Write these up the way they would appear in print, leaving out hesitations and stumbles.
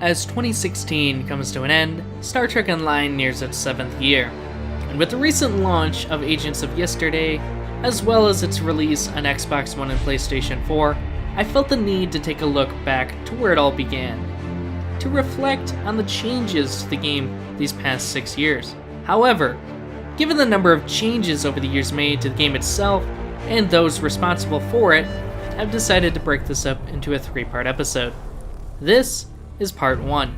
As 2016 comes to an end, Star Trek Online nears its 7th year, and with the recent launch of Agents of Yesterday, as well as its release on Xbox One and PlayStation 4, I felt the need to take a look back to where it all began, to reflect on the changes to the game these past 6 years. However, given the number of changes over the years made to the game itself and those responsible for it, I've decided to break this up into a 3-part episode. This is part 1.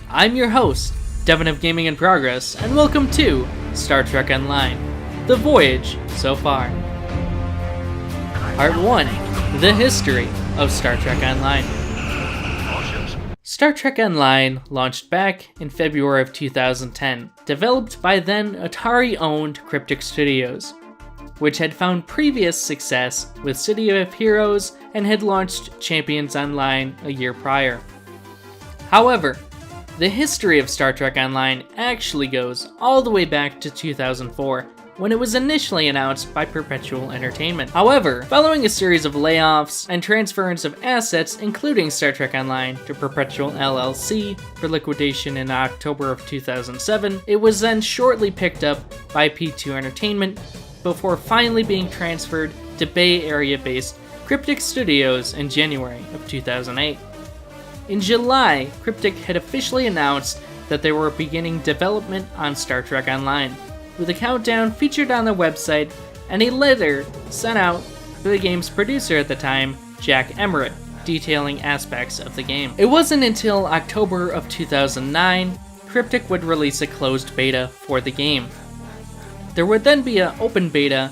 I'm your host, Devin of Gaming in Progress, and welcome to Star Trek Online, the voyage so far. Part 1, the history of Star Trek Online. Star Trek Online launched back in February of 2010, developed by then Atari-owned Cryptic Studios, which had found previous success with City of Heroes and had launched Champions Online a year prior. However, the history of Star Trek Online actually goes all the way back to 2004, when it was initially announced by Perpetual Entertainment. However, following a series of layoffs and transference of assets, including Star Trek Online, to Perpetual LLC for liquidation in October of 2007, it was then shortly picked up by P2 Entertainment before finally being transferred to Bay Area-based Cryptic Studios in January of 2008. In July, Cryptic had officially announced that they were beginning development on Star Trek Online, with a countdown featured on their website and a letter sent out to the game's producer at the time, Jack Emmert, detailing aspects of the game. It wasn't until October of 2009 Cryptic would release a closed beta for the game. There would then be an open beta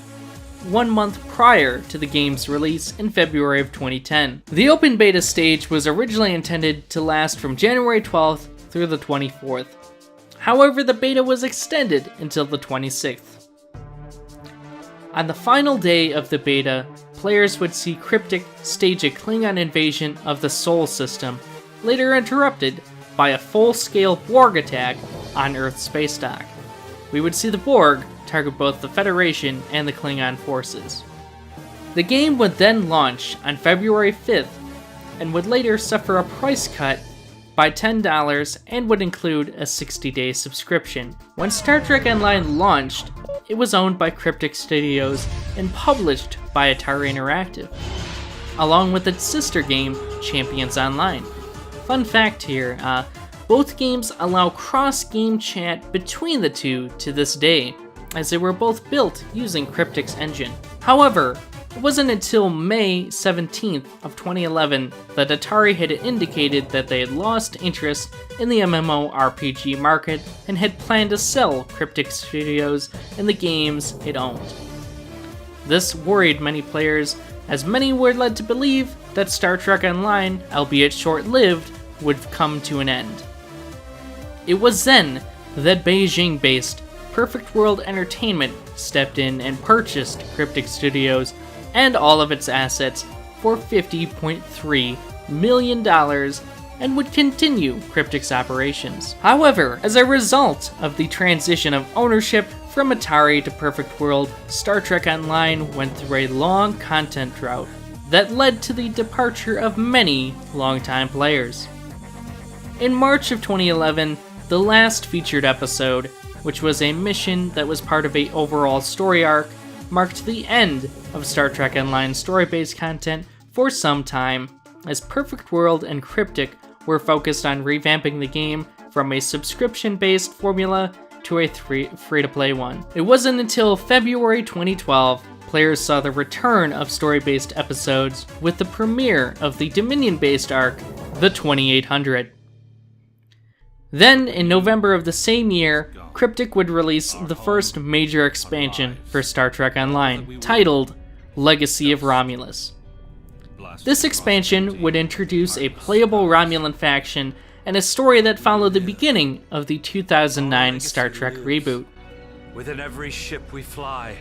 1 month prior to the game's release in February of 2010. The open beta stage was originally intended to last from January 12th through the 24th. However, the beta was extended until the 26th. On the final day of the beta, players would see Cryptic stage a Klingon invasion of the Sol system, later interrupted by a full-scale Borg attack on Earth's space dock. We would see the Borg target both the Federation and the Klingon forces. The game would then launch on February 5th, and would later suffer a price cut by $10 and would include a 60-day subscription. When Star Trek Online launched, it was owned by Cryptic Studios and published by Atari Interactive, along with its sister game, Champions Online. Fun fact here, both games allow cross-game chat between the two to this day, as they were both built using Cryptic's engine. However, it wasn't until May 17th of 2011 that Atari had indicated that they had lost interest in the MMORPG market and had planned to sell Cryptic Studios and the games it owned. This worried many players, as many were led to believe that Star Trek Online, albeit short-lived, would come to an end. It was then that Beijing-based Perfect World Entertainment stepped in and purchased Cryptic Studios and all of its assets for $50.3 million and would continue Cryptic's operations. However, as a result of the transition of ownership from Atari to Perfect World, Star Trek Online went through a long content drought that led to the departure of many longtime players. In March of 2011, the last featured episode, which was a mission that was part of an overall story arc, marked the end of Star Trek Online story-based content for some time, as Perfect World and Cryptic were focused on revamping the game from a subscription-based formula to a free-to-play one. It wasn't until February 2012 players saw the return of story-based episodes with the premiere of the Dominion-based arc, the 2800. Then, in November of the same year, Cryptic would release the first major expansion for Star Trek Online, titled Legacy of Romulus. This expansion would introduce a playable Romulan faction and a story that followed the beginning of the 2009 Star Trek reboot. Within every ship we fly,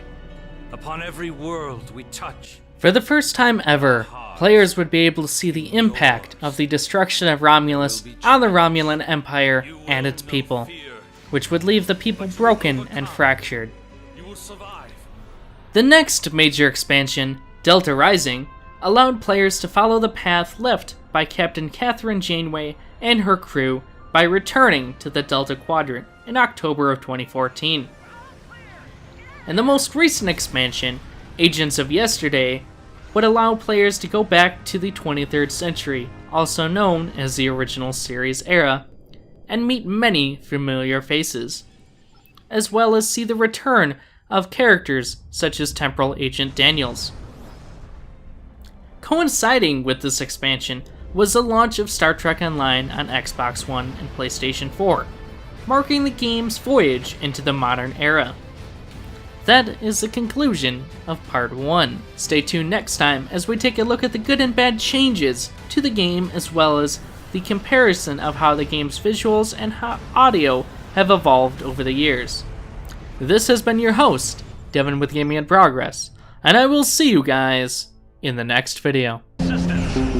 upon every world we touch. For the first time ever, players would be able to see the impact of the destruction of Romulus on the Romulan Empire and its people, which would leave the people broken and fractured. The next major expansion, Delta Rising, allowed players to follow the path left by Captain Catherine Janeway and her crew by returning to the Delta Quadrant in October of 2014. And the most recent expansion, Agents of Yesterday, would allow players to go back to the 23rd century, also known as the original series era, and meet many familiar faces, as well as see the return of characters such as Temporal Agent Daniels. Coinciding with this expansion was the launch of Star Trek Online on Xbox One and PlayStation 4, marking the game's voyage into the modern era. That is the conclusion of Part 1. Stay tuned next time as we take a look at the good and bad changes to the game, as well as the comparison of how the game's visuals and audio have evolved over the years. This has been your host, Devin with Gaming in Progress, and I will see you guys in the next video. Systems.